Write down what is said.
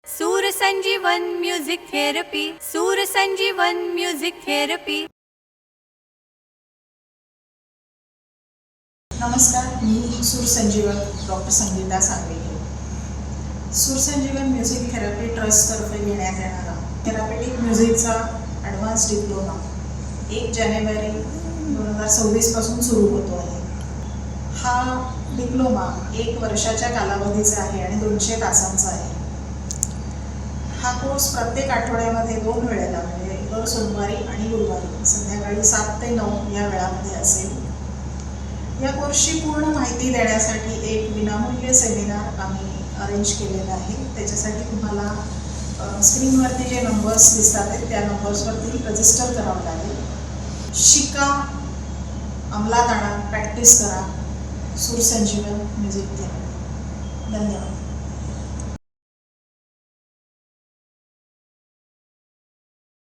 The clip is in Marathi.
सूर संजीवन म्युझिक थेरपी, सूर संजीवन म्युझिक थेरपी। नमस्कार, मी सूर संजीवन डॉक्टर संगीता सांगवेकर. सूर संजीवन म्युझिक थेरपी ट्रस्टतर्फे घेण्यात येणारा थेरापेटिक म्युझिकचा ॲडव्हान्स डिप्लोमा 1 जानेवारी 2026 पासून सुरू होतो आहे. हा डिप्लोमा 1 वर्षाच्या कालावधीचा आहे आणि 200 तासांचा आहे. हा कोर्स प्रत्येक आठवड्यामध्ये 2 वेळेला म्हणजे दर सोमवारी आणि गुरुवारी संध्याकाळी 7 ते 9 या वेळामध्ये असेल. या कोर्सची पूर्ण माहिती देण्यासाठी एक विनामूल्य सेमिनार आम्ही अरेंज केलेला आहे. त्याच्यासाठी तुम्हाला स्क्रीनवरती जे नंबर्स दिसतात आहेत त्या नंबर्सवरती रजिस्टर करावं लागेल. शिका, अंमलात आणा, प्रॅक्टिस करा. सूर संजीवन म्युझिक थेरपी. धन्यवाद.